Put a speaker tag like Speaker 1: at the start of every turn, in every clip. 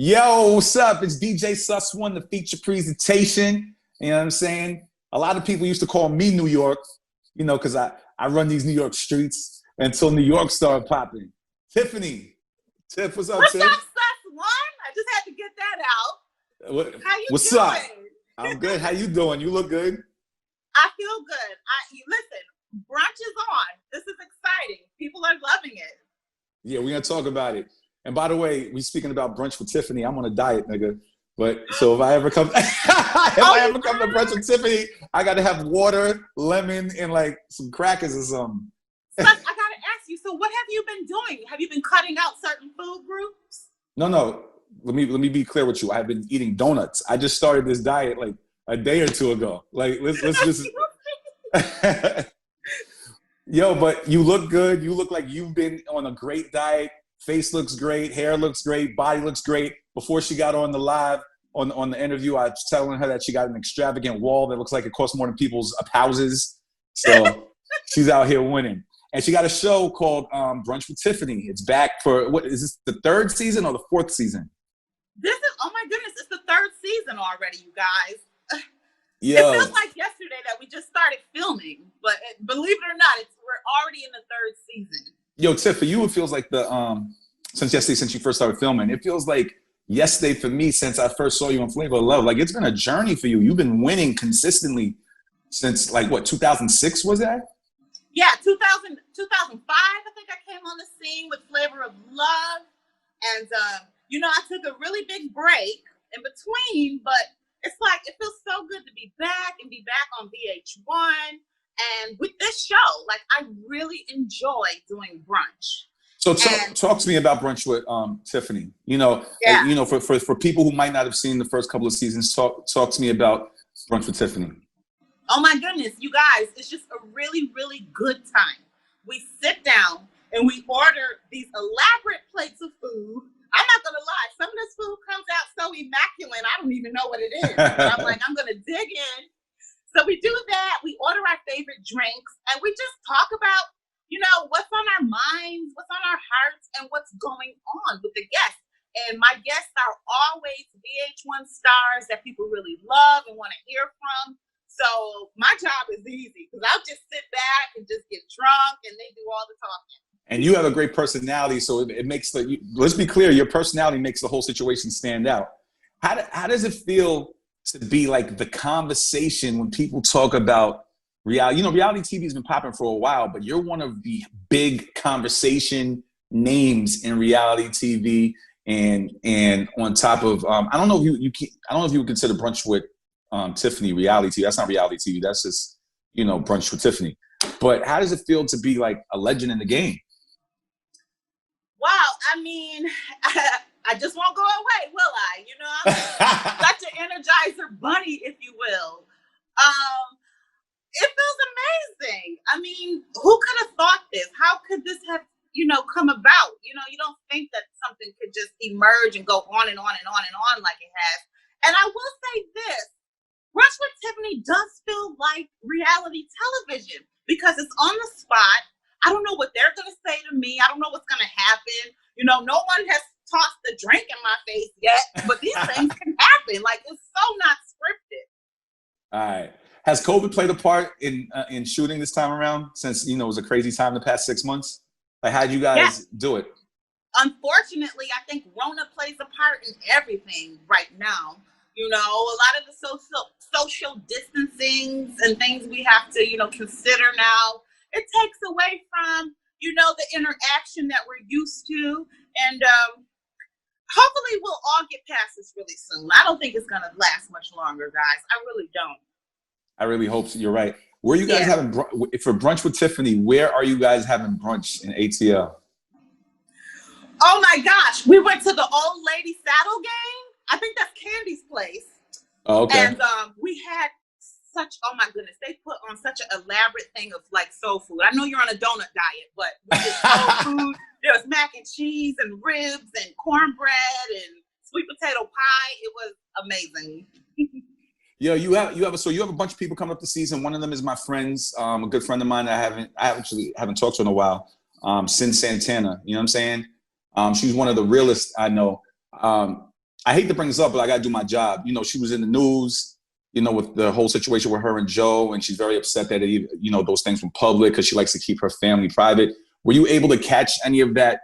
Speaker 1: Yo, what's up? It's DJSussOne, the feature presentation. You know what I'm saying? A lot of people used to call me New York, because I run these New York streets until New York started popping. Tiffany. Tiff, what's up,
Speaker 2: what's
Speaker 1: Tiff?
Speaker 2: What's up, Sus1? I just had to get that out. How you
Speaker 1: what's
Speaker 2: doing?
Speaker 1: Up? I'm good. How you doing? You look good.
Speaker 2: I feel good. Listen, brunch is on. This is exciting. People are loving it.
Speaker 1: Yeah, we're going to talk about it. And by the way, we speaking about brunch with Tiffany. I'm on a diet, nigga. But so if I ever come, to brunch with Tiffany, I got to have water, lemon, and like some crackers or something.
Speaker 2: I got to ask you. So what have you been doing? Have you been cutting out certain food groups?
Speaker 1: No. Let me be clear with you. I've been eating donuts. I just started this diet like a day or two ago. Like let's just. Yo, but you look good. You look like you've been on a great diet. Face looks great, hair looks great, body looks great. Before she got on the live, on the interview, I was telling her that she got an extravagant wall that looks like it costs more than people's houses. So she's out here winning. And she got a show called Brunch with Tiffany. It's back for, what, is this the third season or the fourth season?
Speaker 2: Oh my goodness, it's the third season already, you guys.
Speaker 1: Yo.
Speaker 2: It feels like yesterday that we just started filming, but believe it or not, we're already in the third season.
Speaker 1: Yo, Tiff, for you, it feels like since you first started filming, it feels like yesterday for me since I first saw you on Flavor of Love. Like, it's been a journey for you. You've been winning consistently since, 2006 was that?
Speaker 2: Yeah, 2005, I think I came on the scene with Flavor of Love. And, I took a really big break in between, but it's like, it feels so good to be back on VH1. And with this show, I really enjoy doing brunch.
Speaker 1: So talk to me about Brunch with Tiffany. For people who might not have seen the first couple of seasons, talk to me about Brunch with Tiffany.
Speaker 2: Oh my goodness, you guys, it's just a really, really good time. We sit down and we order these elaborate plates of food. I'm not gonna lie, some of this food comes out so immaculate, I don't even know what it is. I'm like, I'm gonna dig in. So we do that, we order our favorite drinks, and we just talk about, what's on our minds, what's on our hearts, and what's going on with the guests. And my guests are always VH1 stars that people really love and want to hear from. So my job is easy, because I'll just sit back and just get drunk, and they do all the talking.
Speaker 1: And you have a great personality, so it makes let's be clear, your personality makes the whole situation stand out. How does it feel to be like the conversation when people talk about reality? Reality TV has been popping for a while, but you're one of the big conversation names in reality TV. And on top of, I don't know if you would consider Brunch with Tiffany reality TV. That's not reality TV. That's just, Brunch with Tiffany. But how does it feel to be like a legend in the game?
Speaker 2: Wow, I just won't go away, will I? I'm such an energizer bunny, if you will. It feels amazing. Who could have thought this? How could this have, come about? You don't think that something could just emerge and go on and on and on and on like it has. And I will say this, Brunch with Tiffany does feel like reality television because it's on the spot. I don't know what they're going to say to me. I don't know what's going to happen. No one has tossed the drink in my face yet, but these things can happen. It's so not scripted.
Speaker 1: All right. Has COVID played a part in shooting this time around, since, it was a crazy time the past 6 months? How'd you guys do it?
Speaker 2: Unfortunately, I think Rona plays a part in everything right now. A lot of the social distancing and things we have to, consider now. It takes away from, the interaction that we're used to. And hopefully we'll all get past this really soon. I don't think it's going to last much longer, guys. I really don't.
Speaker 1: I really hope so. You're right. Where are you guys having, for Brunch with Tiffany, where are you guys having brunch in ATL?
Speaker 2: Oh my gosh. We went to the Old Lady Saddle Game. I think that's Candy's place.
Speaker 1: Oh, okay.
Speaker 2: And we had oh my goodness, they put on such an elaborate thing of soul food. I know you're on a donut diet, but we did soul food. There was mac and cheese and ribs and cornbread and sweet potato pie. It was amazing.
Speaker 1: Yo, you have a bunch of people coming up this season. One of them is my friends, a good friend of mine that I actually haven't talked to in a while. Sin Santana, you know what I'm saying? She's one of the realest I know. I hate to bring this up, but I got to do my job. You know, she was in the news, you know, with the whole situation with her and Joe, and she's very upset that, you know, those things were public because she likes to keep her family private. Were you able to catch any of that,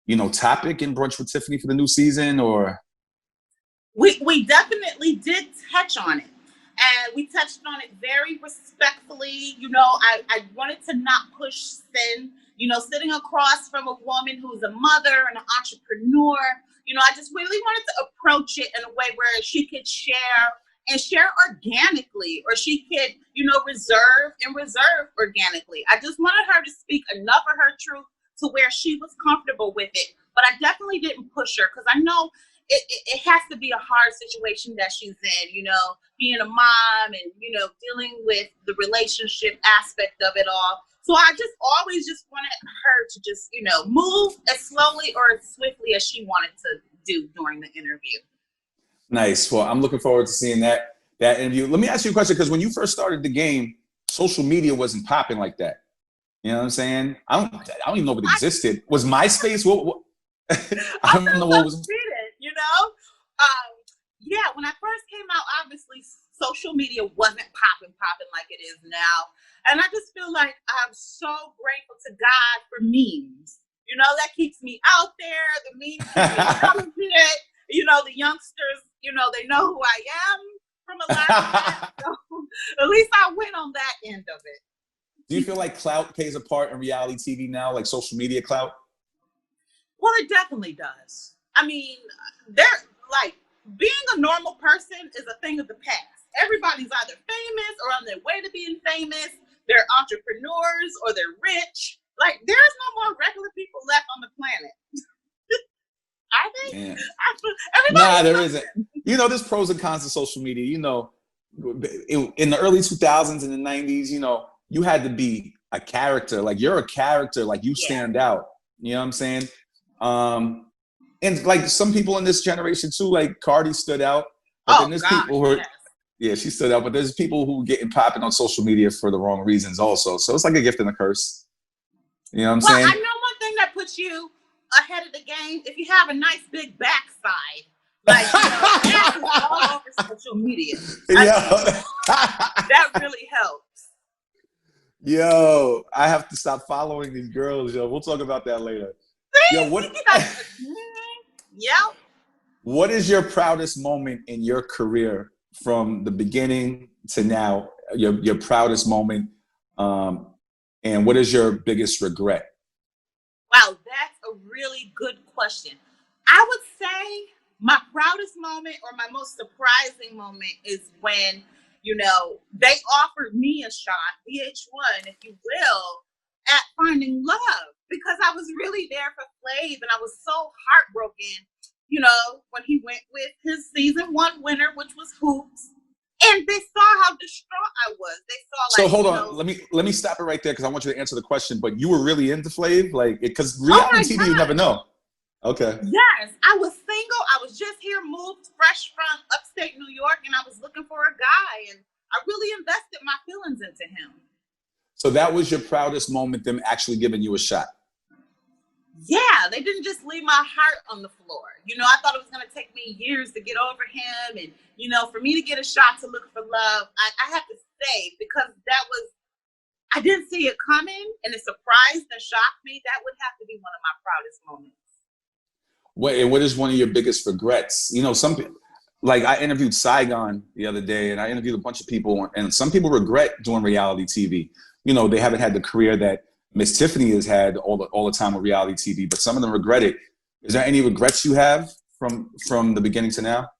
Speaker 1: you know, topic in Brunch with Tiffany for the new season, or?
Speaker 2: We definitely did touch on it. And we touched on it very respectfully. You know, I wanted to not push sin, you know, sitting across from a woman who's a mother and an entrepreneur. You know, I just really wanted to approach it in a way where she could share organically, or she could, you know, reserve organically. I just wanted her to speak enough of her truth to where she was comfortable with it. But I definitely didn't push her because I know it has to be a hard situation that she's in, you know, being a mom and, you know, dealing with the relationship aspect of it all. So I just always just wanted her to just, you know, move as slowly or as swiftly as she wanted to do during the interview.
Speaker 1: Nice. Well, I'm looking forward to seeing that interview. Let me ask you a question, because when you first started the game, social media wasn't popping like that. You know what I'm saying? I don't even know if it existed. Was MySpace? What? I don't know what was.
Speaker 2: You know, yeah. When I first came out, obviously social media wasn't popping like it is now, and I just feel like I'm so grateful to God for memes. You know, that keeps me out there. The memes keep me relevant. You know, the youngsters, you know, they know who I am from a lot of that. So at least I went on that end of it.
Speaker 1: Do you feel like clout plays a part in reality TV now, like social media clout?
Speaker 2: Well, it definitely does. I mean, they're like, being a normal person is a thing of the past. Everybody's either famous or on their way to being famous. They're entrepreneurs or they're rich. Like, there's no more regular people left on the planet. I think.
Speaker 1: Nah, there isn't. You know, there's pros and cons to social media. You know, in the early 2000s and the 90s, you know, you had to be a character. Like, you're a character. Like, you stand out. You know what I'm saying? And like some people in this generation too, like Cardi stood out. But then there's people who are, yeah, she stood out. But there's people who are getting popping on social media for the wrong reasons also. So it's like a gift and a curse. You know what I'm saying?
Speaker 2: I know one thing that puts you ahead of the game, if you have a nice big backside. Like, you know, that is all over social media. That really helps.
Speaker 1: Yo, I have to stop following these girls, yo. We'll talk about that later. Yo, what is your proudest moment in your career from the beginning to now? Your proudest moment, and what is your biggest regret?
Speaker 2: Wow, that's a really good question. I would say my proudest moment or my most surprising moment is when, you know, they offered me a shot, VH1, if you will, at finding love, because I was really there for Flav, and I was so heartbroken, you know, when he went with his season 1 winner, which was Hoops, and they saw how distraught I was. They saw, like,
Speaker 1: so hold on, let me stop it right there, because I want you to answer the question. But you were really into Flav, like, because reality TV, you never know. Okay.
Speaker 2: Yes, I was single. I was just here, moved fresh from upstate New York, and I was looking for a guy, and I really invested my feelings into him.
Speaker 1: So that was your proudest moment, them actually giving you a shot?
Speaker 2: Yeah, they didn't just leave my heart on the floor. You know, I thought it was going to take me years to get over him. And, you know, for me to get a shot to look for love, I have to say, because I didn't see it coming, and it surprised and shocked me. That would have to be one of my proudest moments.
Speaker 1: What is one of your biggest regrets? You know, some people, like I interviewed Saigon the other day, and I interviewed a bunch of people, and some people regret doing reality TV. You know, they haven't had the career that Miss Tiffany has had all the time with reality TV, but some of them regret it. Is there any regrets you have from the beginning to now?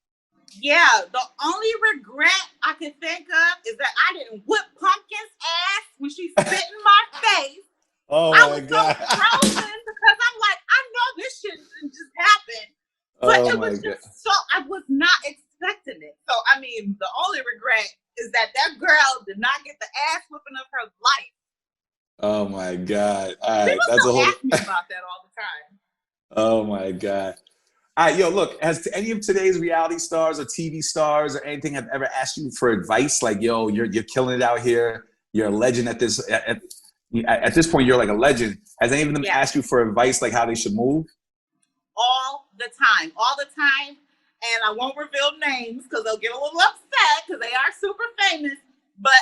Speaker 2: Yeah, the only regret I can think of is that I didn't whip Pumpkin's ass when she spit in my face.
Speaker 1: Oh
Speaker 2: I
Speaker 1: my
Speaker 2: was
Speaker 1: God.
Speaker 2: so frozen because I'm like, I know this shit didn't just happen. But it was just so, I was not expecting it. So, I mean, the only regret is that girl did not get the ass whipping of her life.
Speaker 1: Oh my God. All right.
Speaker 2: People
Speaker 1: That's
Speaker 2: still
Speaker 1: a whole...
Speaker 2: ask me about that all the time.
Speaker 1: Oh my God. All right, yo, look, has any of today's reality stars or TV stars or anything have ever asked you for advice? Like, yo, you're killing it out here. You're a legend at this point, you're like a legend. Has any of them asked you for advice, like how they should move?
Speaker 2: All the time. and I won't reveal names because they'll get a little upset because they are super famous. But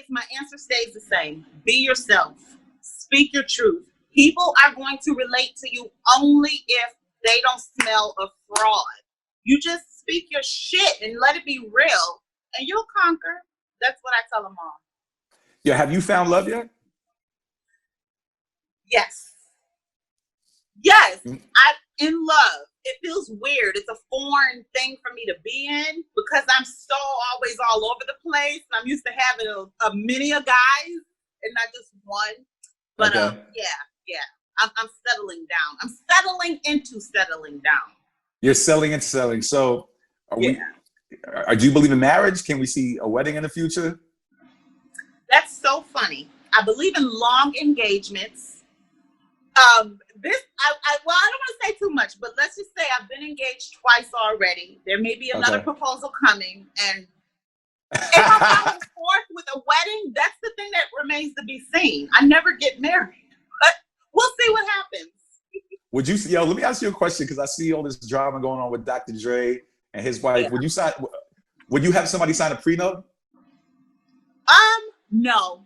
Speaker 2: my answer stays the same. Be yourself. Speak your truth. People are going to relate to you only if they don't smell a fraud. You just speak your shit and let it be real, and you'll conquer. That's what I tell them all.
Speaker 1: Yeah, have you found love yet?
Speaker 2: Yes. Yes, I'm in love. It feels weird. It's a foreign thing for me to be in because I'm so always all over the place. And I'm used to having a many of guys and not just one. But
Speaker 1: okay.
Speaker 2: Yeah. I'm settling down. I'm settling into settling down.
Speaker 1: You're settling into settling. So do you believe in marriage? Can we see a wedding in the future?
Speaker 2: That's so funny. I believe in long engagements. I don't want to say too much, but let's just say I've been engaged twice already. There may be another proposal coming, and if I'm going forth with a wedding, that's the thing that remains to be seen. I never get married, but we'll see what happens.
Speaker 1: Would you? Let me ask you a question because I see all this drama going on with Dr. Dre and his wife. Yeah. Would you have somebody sign a prenup?
Speaker 2: No.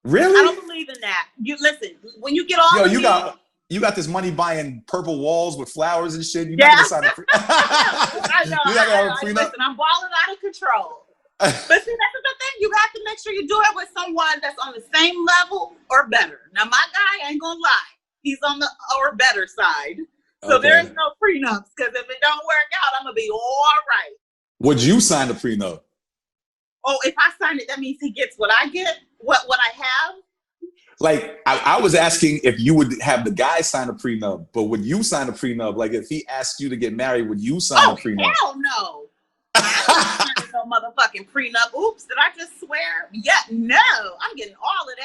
Speaker 1: Really?
Speaker 2: I don't believe in that. You listen, when you get all
Speaker 1: you got this money buying purple walls with flowers and shit. You're not gonna sign a prenup.
Speaker 2: I know.
Speaker 1: You're not gonna have a prenup?
Speaker 2: Listen, I'm balling out of control. But see, that's the thing. You have to make sure you do it with someone that's on the same level or better. Now, my guy, I ain't gonna lie, he's on the or better side. So there's no prenups because if it don't work out, I'm gonna be all right.
Speaker 1: Would you sign a prenup?
Speaker 2: Oh, if I sign it, that means he gets what I get, what I have.
Speaker 1: Like I was asking if you would have the guy sign a prenup, but would you sign a prenup? Like if he asked you to get married, would you sign a prenup?
Speaker 2: Hell no. I don't sign no motherfucking prenup. Oops, did I just swear? Yeah, no. I'm getting all of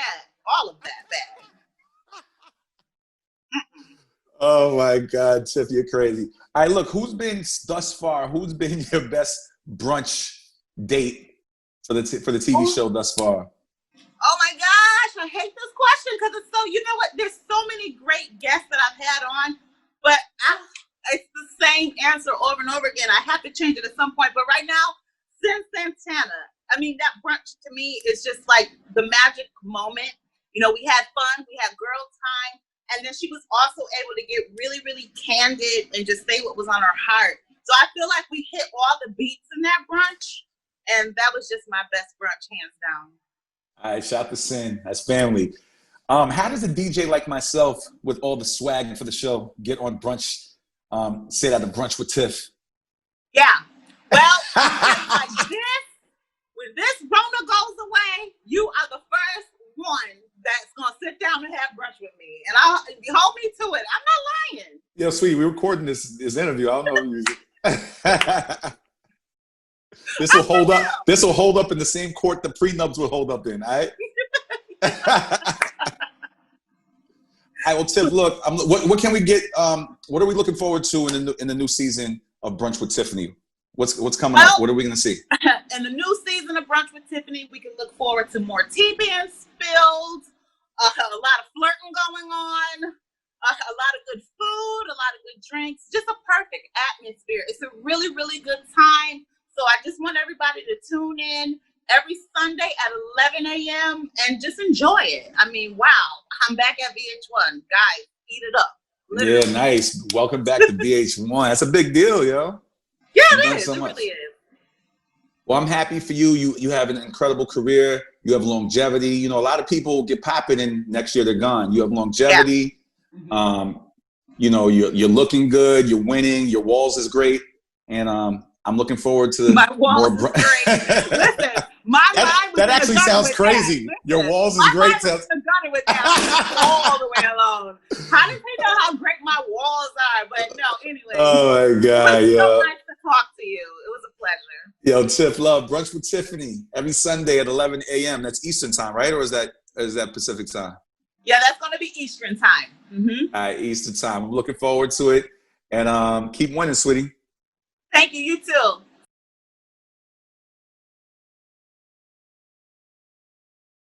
Speaker 2: that back.
Speaker 1: Oh my God, Tiff, you're crazy. All right, look, who's been your best brunch date for the TV show thus far?
Speaker 2: Oh my gosh, I hate this question because it's so, you know what, there's so many great guests that I've had on, but it's the same answer over and over again. I have to change it at some point, but right now, Sin Santana. I mean, that brunch to me is just like the magic moment. You know, we had fun, we had girl time, and then she was also able to get really, really candid and just say what was on her heart. So I feel like we hit all the beats in that brunch, and that was just my best brunch, hands down.
Speaker 1: All right, shout to Sin. That's family. How does a DJ like myself, with all the swag for the show, get on brunch? Say that, the Brunch with Tiff.
Speaker 2: Yeah. Well, like this, when this Rona goes away, you are the first one that's gonna sit down and have brunch with me, and I'll hold me to it. I'm not lying.
Speaker 1: Yo, sweetie, we're recording this interview. I don't know. This will hold up. This will hold up in the same court the prenups will hold up in. All right. All right. Well, Tiff, look. What can we get? What are we looking forward to in the new season of Brunch with Tiffany? What's coming up? What are we going to see?
Speaker 2: In the new season of Brunch with Tiffany, we can look forward to more tea being spilled, a lot of flirting going on, a lot of good food, a lot of good drinks, just a perfect atmosphere. It's a really, really good time. So I just want everybody to tune in every Sunday at 11 a.m. and just enjoy it. I mean, wow, I'm back at VH1. Guys, eat it up. Literally.
Speaker 1: Yeah, nice. Welcome back to VH1. That's a big deal, yo.
Speaker 2: Yeah, it is. So it really is.
Speaker 1: Well, I'm happy for you. You have an incredible career. You have longevity. You know, a lot of people get popping and next year they're gone. You have longevity. Yeah. You know, you're looking good. You're winning. Your walls is great. And I'm looking forward to
Speaker 2: my walls is great. Listen, my mind was
Speaker 1: that actually sounds crazy.
Speaker 2: Listen,
Speaker 1: your walls is great.
Speaker 2: With that all the way alone. How did they know how great my walls are? But no, anyway.
Speaker 1: Oh my God,
Speaker 2: it was so nice to talk to you. It was a pleasure.
Speaker 1: Yo, Tiff, love Brunch with Tiffany every Sunday at 11 a.m. That's Eastern time, right? Or is that Pacific time?
Speaker 2: Yeah, that's going to be Eastern time. Mm-hmm.
Speaker 1: All right, Eastern time. I'm looking forward to it, and keep winning, sweetie.
Speaker 2: Thank you. You too.